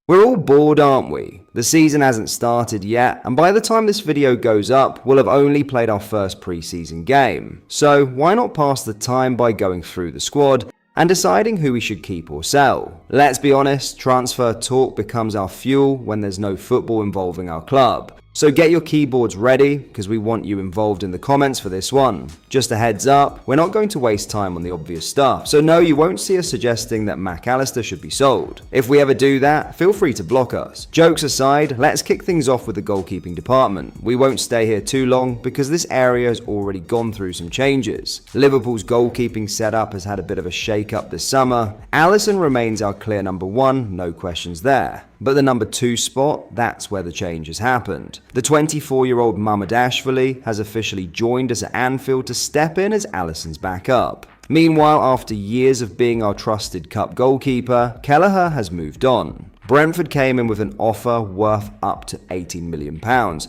We're all bored, aren't we? The season hasn't started yet, and by the time this video goes up, we'll have only played our first pre-season game. So why not pass the time by going through the squad and deciding who we should keep or sell? Let's be honest, transfer talk becomes our fuel when there's no football involving our club. So get your keyboards ready, because we want you involved in the comments for this one. Just a heads up, we're not going to waste time on the obvious stuff, so no, you won't see us suggesting that McAllister should be sold. If we ever do that, feel free to block us. Jokes aside, let's kick things off with the goalkeeping department. We won't stay here too long, because this area has already gone through some changes. Liverpool's goalkeeping setup has had a bit of a shake-up this summer. Alisson remains our clear number one, no questions there. But the number 2 spot, that's where the change has happened. The 24-year-old Mamardashvili has officially joined us at Anfield to step in as Alisson's backup. Meanwhile, after years of being our trusted cup goalkeeper, Kelleher has moved on. Brentford came in with an offer worth up to £18 million,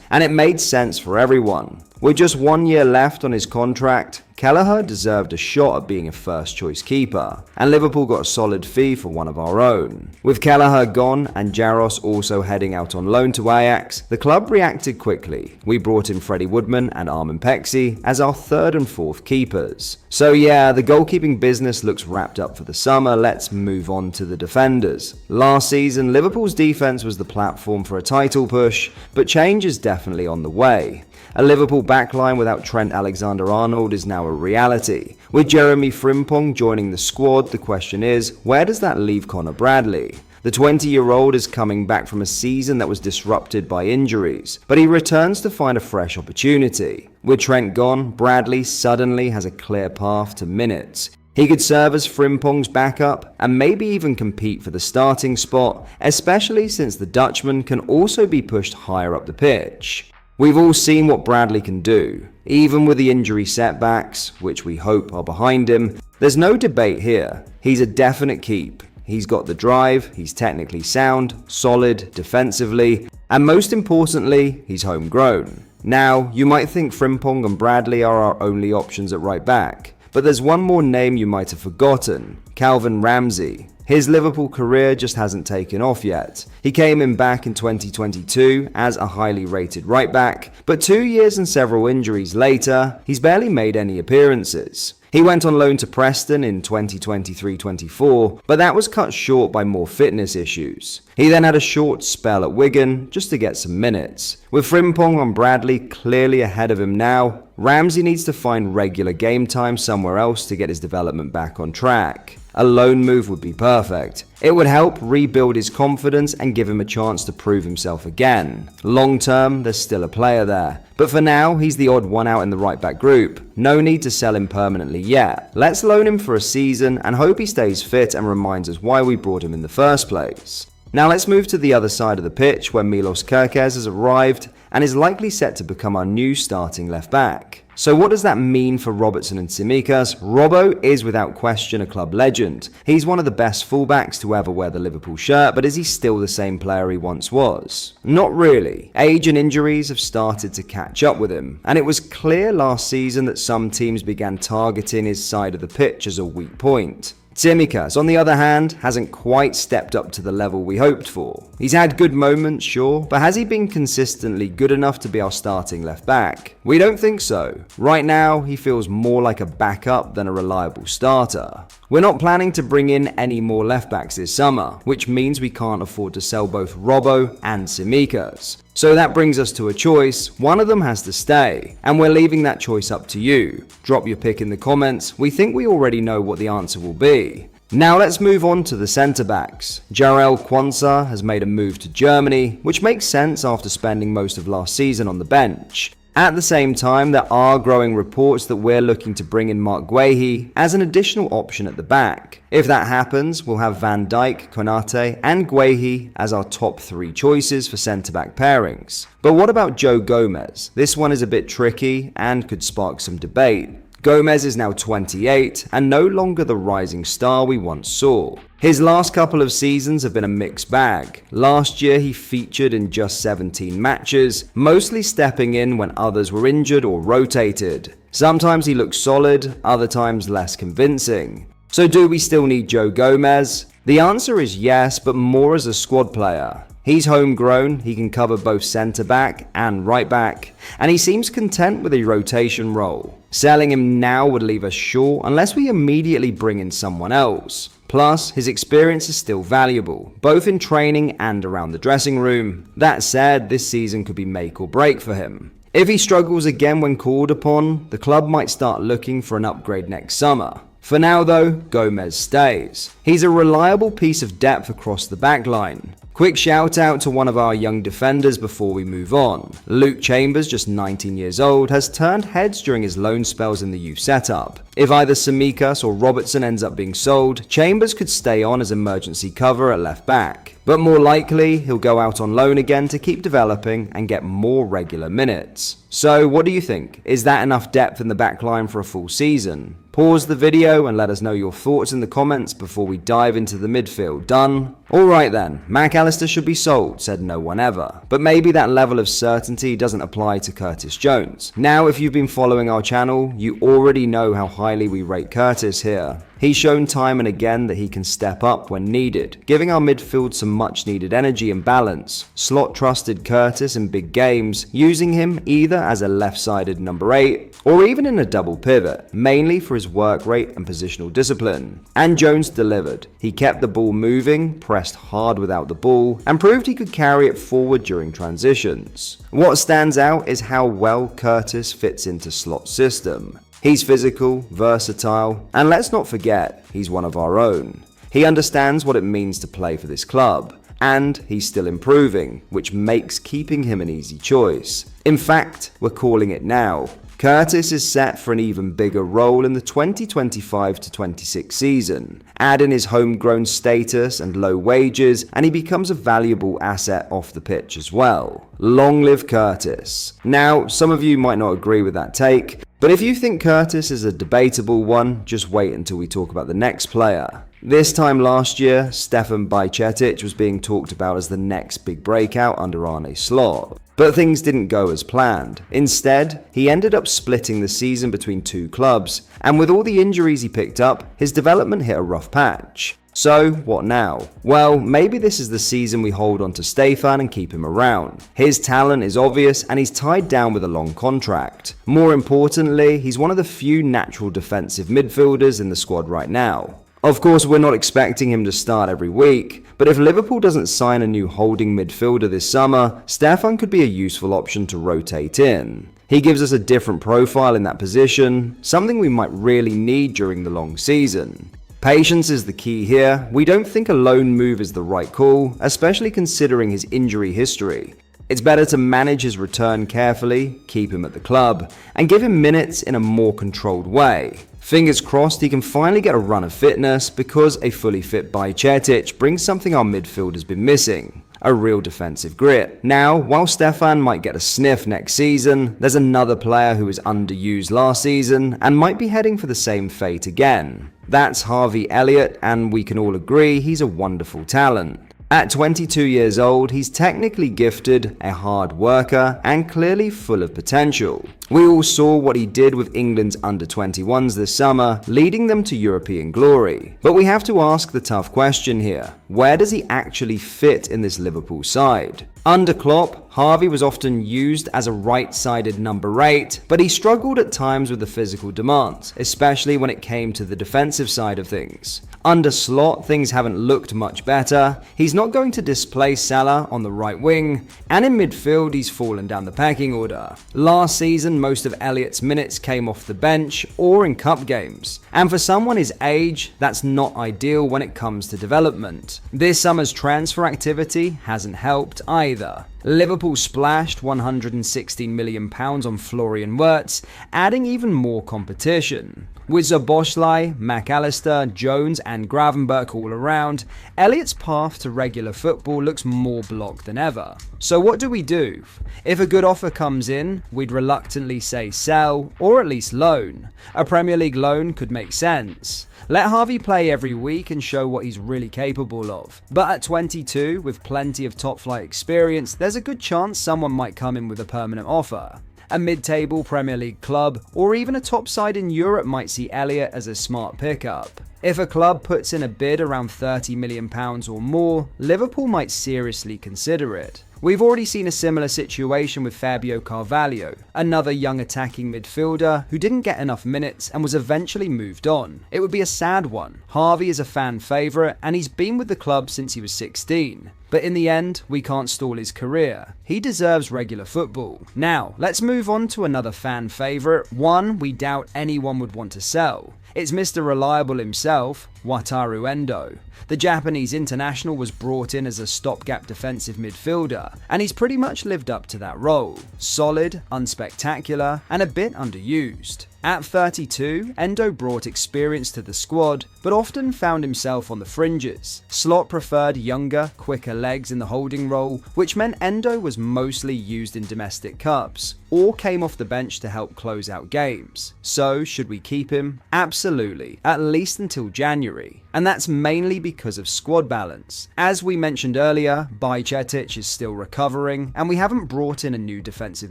and it made sense for everyone. With just 1 year left on his contract, Kelleher deserved a shot at being a first-choice keeper, and Liverpool got a solid fee for one of our own. With Kelleher gone and Jaros also heading out on loan to Ajax, the club reacted quickly. We brought in Freddie Woodman and Armin Pexi as our 3rd and 4th keepers. So yeah, the goalkeeping business looks wrapped up for the summer. Let's move on to the defenders. Last season, Liverpool's defense was the platform for a title push, but change is definitely on the way. A Liverpool backline without Trent Alexander-Arnold is now a reality. With Jeremy Frimpong joining the squad, the question is, where does that leave Connor Bradley? The 20-year-old is coming back from a season that was disrupted by injuries, but he returns to find a fresh opportunity. With Trent gone, Bradley suddenly has a clear path to minutes. He could serve as Frimpong's backup and maybe even compete for the starting spot, especially since the Dutchman can also be pushed higher up the pitch. We've all seen what Bradley can do. Even with the injury setbacks, which we hope are behind him, there's no debate here. He's a definite keep. He's got the drive, he's technically sound, solid, defensively, and most importantly, he's homegrown. Now, you might think Frimpong and Bradley are our only options at right back, but there's one more name you might have forgotten: Calvin Ramsey. His Liverpool career just hasn't taken off yet. He came in back in 2022 as a highly rated right back, but 2 years and several injuries later, he's barely made any appearances. He went on loan to Preston in 2023-24, but that was cut short by more fitness issues. He then had a short spell at Wigan just to get some minutes. With Frimpong and Bradley clearly ahead of him now, Ramsey needs to find regular game time somewhere else to get his development back on track. A loan move would be perfect. It would help rebuild his confidence and give him a chance to prove himself again. Long term, there's still a player there. But for now, he's the odd one out in the right back group. No need to sell him permanently yet. Let's loan him for a season and hope he stays fit and reminds us why we brought him in the first place. Now let's move to the other side of the pitch where Milos Kerkez has arrived and is likely set to become our new starting left back. So what does that mean for Robertson and Tsimikas? Robbo is without question a club legend. He's one of the best fullbacks to ever wear the Liverpool shirt, but is he still the same player he once was? Not really. Age and injuries have started to catch up with him, and it was clear last season that some teams began targeting his side of the pitch as a weak point. Tsimikas, on the other hand, hasn't quite stepped up to the level we hoped for. He's had good moments, sure, but has he been consistently good enough to be our starting left back? We don't think so. Right now, he feels more like a backup than a reliable starter. We're not planning to bring in any more left backs this summer, which means we can't afford to sell both Robbo and Tsimikas. So that brings us to a choice. One of them has to stay, and we're leaving that choice up to you. Drop your pick in the comments. We think we already know what the answer will be. Now let's move on to the centre-backs. Jarell Quansah has made a move to Germany, which makes sense after spending most of last season on the bench. At the same time, there are growing reports that we're looking to bring in Mark Guehi as an additional option at the back. If that happens, we'll have Van Dijk, Konate and Guehi as our top 3 choices for centre-back pairings. But what about Joe Gomez? This one is a bit tricky and could spark some debate. Gomez is now 28 and no longer the rising star we once saw. His last couple of seasons have been a mixed bag. Last year he featured in just 17 matches, mostly stepping in when others were injured or rotated. Sometimes he looks solid, other times less convincing. So do we still need Joe Gomez? The answer is yes, but more as a squad player. He's homegrown, he can cover both centre-back and right-back, and he seems content with a rotation role. Selling him now would leave us short unless we immediately bring in someone else. Plus, his experience is still valuable, both in training and around the dressing room. That said, this season could be make or break for him. If he struggles again when called upon, the club might start looking for an upgrade next summer. For now though, Gomez stays. He's a reliable piece of depth across the backline. Quick shout out to one of our young defenders before we move on. Luke Chambers, just 19 years old, has turned heads during his loan spells in the youth setup. If either Samikas or Robertson ends up being sold, Chambers could stay on as emergency cover at left back. But more likely, he'll go out on loan again to keep developing and get more regular minutes. So what do you think? Is that enough depth in the backline for a full season? Pause the video and let us know your thoughts in the comments before we dive into the midfield. Done? Alright then, McAllister should be sold, said no one ever. But maybe that level of certainty doesn't apply to Curtis Jones. Now, if you've been following our channel, you already know how highly we rate Curtis here. He's shown time and again that he can step up when needed, giving our midfield some much needed energy and balance. Slot trusted Curtis in big games, using him either as a left-sided number 8 or even in a double pivot, mainly for his work rate and positional discipline. And Jones delivered. He kept the ball moving, pressed hard without the ball, and proved he could carry it forward during transitions. What stands out is how well Curtis fits into Slot's system. He's physical, versatile, and let's not forget, he's one of our own. He understands what it means to play for this club, and he's still improving, which makes keeping him an easy choice. In fact, we're calling it now. Curtis is set for an even bigger role in the 2025-26 season. Add in his homegrown status and low wages, and he becomes a valuable asset off the pitch as well. Long live Curtis. Now, some of you might not agree with that take, but if you think Curtis is a debatable one, just wait until we talk about the next player. This time last year, Stefan Bajcetic was being talked about as the next big breakout under Arne Slot. But things didn't go as planned. Instead, he ended up splitting the season between two clubs, and with all the injuries he picked up, his development hit a rough patch. So, what now? Well, maybe this is the season we hold on to Stefan and keep him around. His talent is obvious and he's tied down with a long contract. More importantly, he's one of the few natural defensive midfielders in the squad right now. Of course, we're not expecting him to start every week, but if Liverpool doesn't sign a new holding midfielder this summer, Stefan could be a useful option to rotate in. He gives us a different profile in that position, something we might really need during the long season. Patience is the key here. We don't think a loan move is the right call, especially considering his injury history. It's better to manage his return carefully, keep him at the club, and give him minutes in a more controlled way. Fingers crossed he can finally get a run of fitness, because a fully fit Bajcetic brings something our midfield has been missing. A real defensive grit. Now, while Stefan might get a sniff next season, there's another player who was underused last season and might be heading for the same fate again. That's Harvey Elliott, and we can all agree he's a wonderful talent. At 22 years old, he's technically gifted, a hard worker, and clearly full of potential. We all saw what he did with England's under-21s this summer, leading them to European glory. But we have to ask the tough question here. Where does he actually fit in this Liverpool side? Under Klopp, Harvey was often used as a right-sided number 8, but he struggled at times with the physical demands, especially when it came to the defensive side of things. Under Slot, things haven't looked much better. He's not going to displace Salah on the right wing, and in midfield he's fallen down the pecking order. Last season, most of Elliott's minutes came off the bench or in cup games, and for someone his age, that's not ideal when it comes to development. This summer's transfer activity hasn't helped either. Liverpool splashed £116 million on Florian Wirtz, adding even more competition. With Szoboszlai, McAllister, Jones and Gravenberch all around, Elliott's path to regular football looks more blocked than ever. So what do we do? If a good offer comes in, we'd reluctantly say sell, or at least loan. A Premier League loan could make sense. Let Harvey play every week and show what he's really capable of. But at 22, with plenty of top-flight experience, there's a good chance someone might come in with a permanent offer. A mid-table Premier League club, or even a top side in Europe might see Elliott as a smart pickup. If a club puts in a bid around £30 million or more, Liverpool might seriously consider it. We've already seen a similar situation with Fabio Carvalho, another young attacking midfielder who didn't get enough minutes and was eventually moved on. It would be a sad one. Harvey is a fan favourite and he's been with the club since he was 16. But in the end, we can't stall his career. He deserves regular football. Now, let's move on to another fan favourite, one we doubt anyone would want to sell. It's Mr. Reliable himself, Wataru Endo. The Japanese international was brought in as a stopgap defensive midfielder, and he's pretty much lived up to that role. Solid, unspectacular, and a bit underused. At 32, Endo brought experience to the squad, but often found himself on the fringes. Slot preferred younger, quicker legs in the holding role, which meant Endo was mostly used in domestic cups, or came off the bench to help close out games. So, should we keep him? Absolutely, at least until January. And that's mainly because of squad balance. As we mentioned earlier, Bajcetic is still recovering, and we haven't brought in a new defensive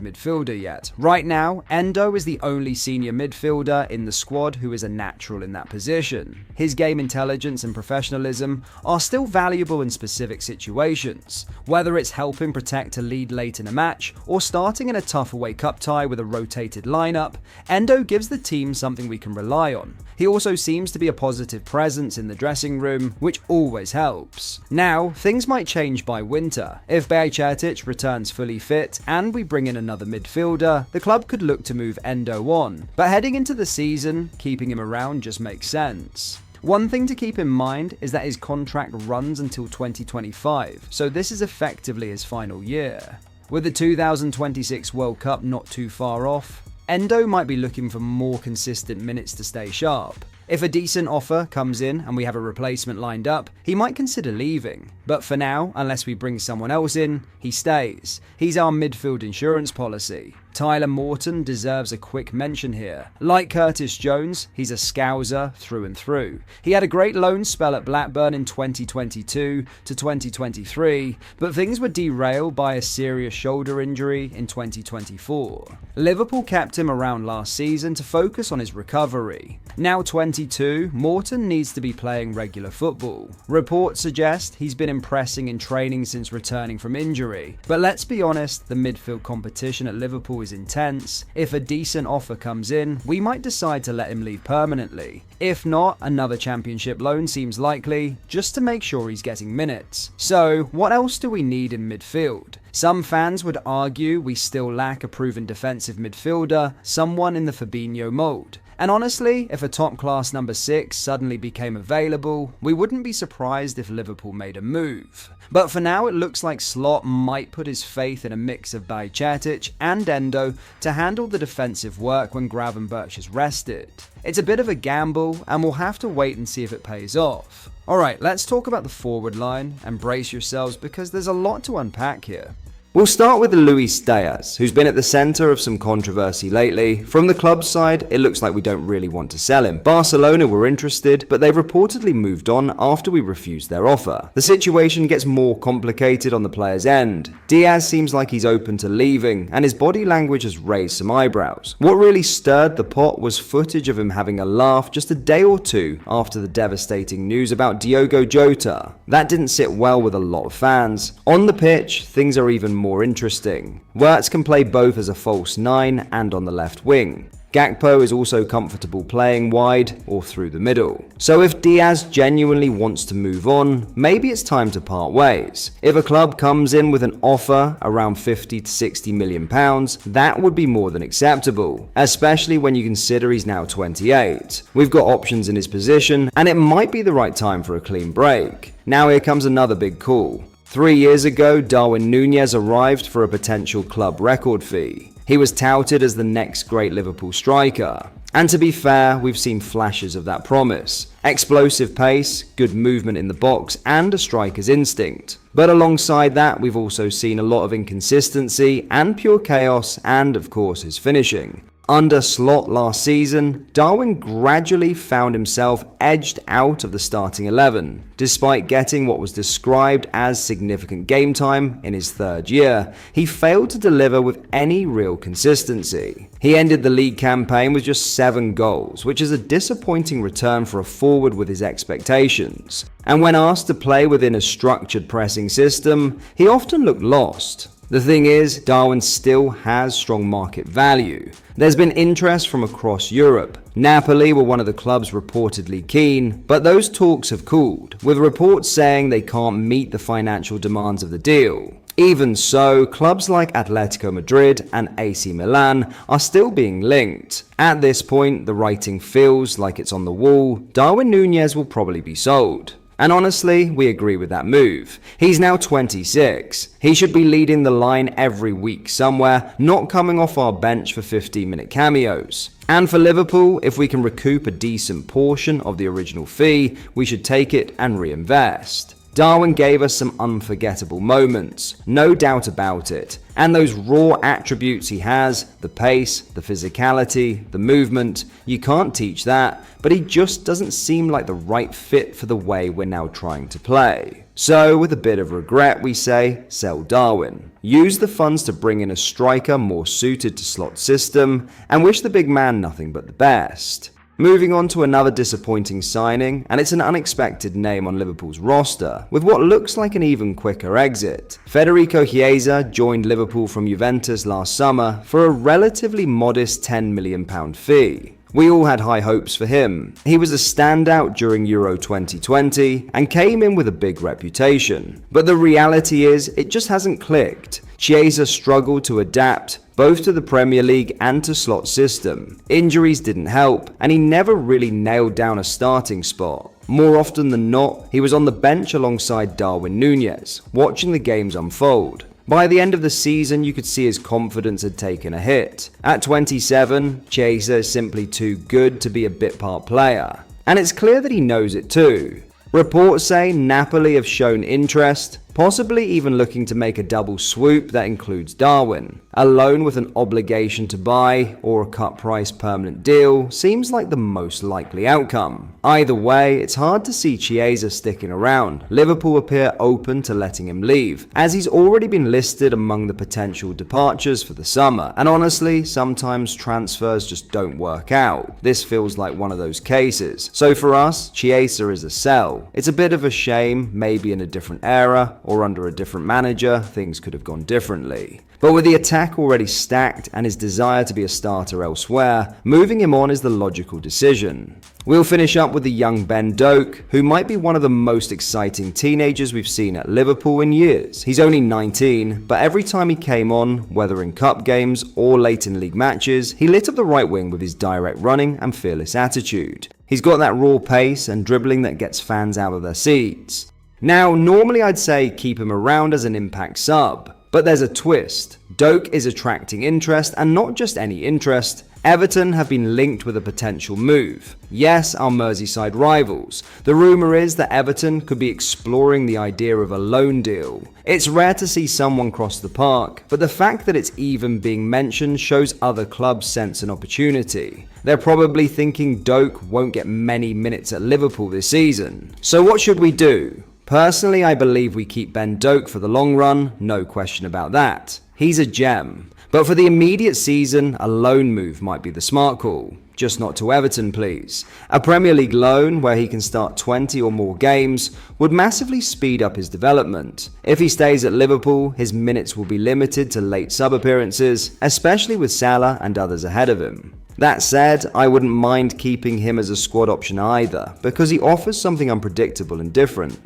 midfielder yet. Right now, Endo is the only senior midfielder in the squad who is a natural in that position. His game intelligence and professionalism are still valuable in specific situations, whether it's helping protect a lead late in a match or starting in a tough away cup tie with a rotated lineup. Endo gives the team something we can rely on. He also seems to be a positive presence in the dressing room, which always helps. Now, things might change by winter. If Bajcetic returns fully fit and we bring in another midfielder, the club could look to move Endo on. But heading into the season, keeping him around just makes sense. One thing to keep in mind is that his contract runs until 2025, so this is effectively his final year. With the 2026 World Cup not too far off, Endo might be looking for more consistent minutes to stay sharp. If a decent offer comes in and we have a replacement lined up, he might consider leaving. But for now, unless we bring someone else in, he stays. He's our midfield insurance policy. Tyler Morton deserves a quick mention here. Like Curtis Jones, he's a scouser through and through. He had a great loan spell at Blackburn in 2022 to 2023, but things were derailed by a serious shoulder injury in 2024. Liverpool kept him around last season to focus on his recovery. Now 22, Morton needs to be playing regular football. Reports suggest he's been impressing in training since returning from injury, but let's be honest, the midfield competition at Liverpool is intense. If a decent offer comes in, we might decide to let him leave permanently. If not, another championship loan seems likely, just to make sure he's getting minutes. So, what else do we need in midfield? Some fans would argue we still lack a proven defensive midfielder, someone in the Fabinho mold. And honestly, if a top-class number 6 suddenly became available, we wouldn't be surprised if Liverpool made a move. But for now, it looks like Slot might put his faith in a mix of Bajcetic and Endo to handle the defensive work when Gravenberch is rested. It's a bit of a gamble, and we'll have to wait and see if it pays off. Alright, let's talk about the forward line, and brace yourselves because there's a lot to unpack here. We'll start with Luis Diaz, who's been at the centre of some controversy lately. From the club's side, it looks like we don't really want to sell him. Barcelona were interested, but they've reportedly moved on after we refused their offer. The situation gets more complicated on the player's end. Diaz seems like he's open to leaving, and his body language has raised some eyebrows. What really stirred the pot was footage of him having a laugh just a day or two after the devastating news about Diogo Jota. That didn't sit well with a lot of fans. On the pitch, things are even more interesting. Wirtz can play both as a false 9 and on the left wing. Gakpo is also comfortable playing wide or through the middle. So if Diaz genuinely wants to move on, maybe it's time to part ways. If a club comes in with an offer around 50 to 60 million pounds, that would be more than acceptable, especially when you consider he's now 28. We've got options in his position, and it might be the right time for a clean break. Now here comes another big call. 3 years ago, Darwin Núñez arrived for a potential club record fee. He was touted as the next great Liverpool striker. And to be fair, we've seen flashes of that promise. Explosive pace, good movement in the box, and a striker's instinct. But alongside that, we've also seen a lot of inconsistency and pure chaos, and of course his finishing. Under Slot last season, Darwin gradually found himself edged out of the starting 11, despite getting what was described as significant game time in his third year. He failed to deliver with any real consistency. He ended the league campaign with just 7 goals, which is a disappointing return for a forward with his expectations. And when asked to play within a structured pressing system, he often looked lost. The thing is, Darwin still has strong market value. There's been interest from across Europe. Napoli were one of the clubs reportedly keen, but those talks have cooled, with reports saying they can't meet the financial demands of the deal. Even so, clubs like Atletico Madrid and AC Milan are still being linked. At this point, the writing feels like it's on the wall. Darwin Núñez will probably be sold. And honestly, we agree with that move. He's now 26. He should be leading the line every week somewhere, not coming off our bench for 15-minute cameos. And for Liverpool, if we can recoup a decent portion of the original fee, we should take it and reinvest. Darwin gave us some unforgettable moments, no doubt about it. And those raw attributes he has, the pace, the physicality, the movement, you can't teach that, but he just doesn't seem like the right fit for the way we're now trying to play. So, with a bit of regret, we say, sell Darwin. Use the funds to bring in a striker more suited to Slot's system, and wish the big man nothing but the best. Moving on to another disappointing signing, and it's an unexpected name on Liverpool's roster, with what looks like an even quicker exit. Federico Chiesa joined Liverpool from Juventus last summer for a relatively modest £10 million fee. We all had high hopes for him. He was a standout during Euro 2020 and came in with a big reputation. But the reality is, it just hasn't clicked. Chiesa struggled to adapt, both to the Premier League and to Slot's system. Injuries didn't help, and he never really nailed down a starting spot. More often than not, he was on the bench alongside Darwin Núñez, watching the games unfold. By the end of the season, you could see his confidence had taken a hit. At 27, Chiesa is simply too good to be a bit part player. And it's clear that he knows it too. Reports say Napoli have shown interest, possibly even looking to make a double swoop that includes Darwin. A loan with an obligation to buy or a cut price permanent deal seems like the most likely outcome. Either way, it's hard to see Chiesa sticking around. Liverpool appear open to letting him leave, as he's already been listed among the potential departures for the summer. And honestly, sometimes transfers just don't work out. This feels like one of those cases. So for us, Chiesa is a sell. It's a bit of a shame, maybe in a different era or under a different manager, things could have gone differently. But with the attack already stacked and his desire to be a starter elsewhere, moving him on is the logical decision. We'll finish up with the young Ben Doak, who might be one of the most exciting teenagers we've seen at Liverpool in years. He's only 19, but every time he came on, whether in cup games or late in league matches, he lit up the right wing with his direct running and fearless attitude. He's got that raw pace and dribbling that gets fans out of their seats. Now, normally I'd say keep him around as an impact sub, but there's a twist. Doak is attracting interest, and not just any interest. Everton have been linked with a potential move. Yes, our Merseyside rivals. The rumour is that Everton could be exploring the idea of a loan deal. It's rare to see someone cross the park, but the fact that it's even being mentioned shows other clubs sense an opportunity. They're probably thinking Doak won't get many minutes at Liverpool this season. So what should we do? Personally, I believe we keep Ben Doak for the long run, no question about that. He's a gem. But for the immediate season, a loan move might be the smart call. Just not to Everton, please. A Premier League loan where he can start 20 or more games would massively speed up his development. If he stays at Liverpool, his minutes will be limited to late sub appearances, especially with Salah and others ahead of him. That said, I wouldn't mind keeping him as a squad option either, because he offers something unpredictable and different.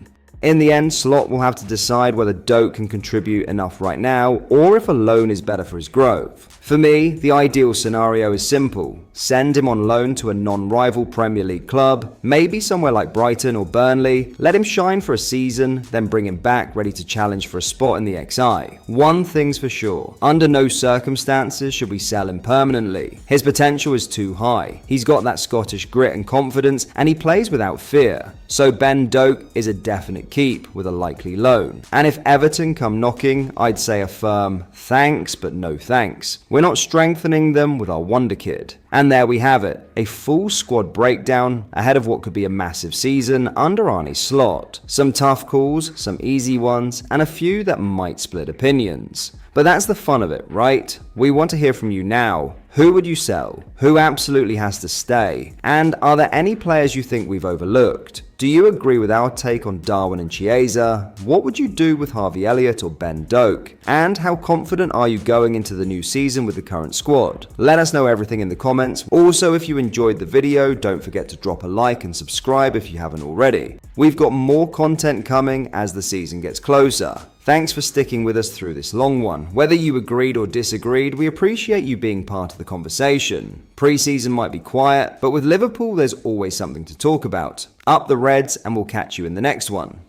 In the end, Slot will have to decide whether Doak can contribute enough right now, or if a loan is better for his growth. For me, the ideal scenario is simple. Send him on loan to a non-rival Premier League club, maybe somewhere like Brighton or Burnley, let him shine for a season, then bring him back ready to challenge for a spot in the XI. One thing's for sure, under no circumstances should we sell him permanently. His potential is too high. He's got that Scottish grit and confidence, and he plays without fear. So Ben Doak is a definite keep with a likely loan. And if Everton come knocking, I'd say a firm thanks but no thanks. We're not strengthening them with our wonder kid. And there we have it, a full squad breakdown ahead of what could be a massive season under Arne's slot. Some tough calls, some easy ones, and a few that might split opinions. But that's the fun of it, right? We want to hear from you now. Who would you sell? Who absolutely has to stay? And are there any players you think we've overlooked? Do you agree with our take on Darwin and Chiesa? What would you do with Harvey Elliott or Ben Doak? And how confident are you going into the new season with the current squad? Let us know everything in the comments. Also, if you enjoyed the video, don't forget to drop a like and subscribe if you haven't already. We've got more content coming as the season gets closer. Thanks for sticking with us through this long one. Whether you agreed or disagreed, we appreciate you being part of the conversation. Pre-season might be quiet, but with Liverpool there's always something to talk about. Up the Reds, and we'll catch you in the next one.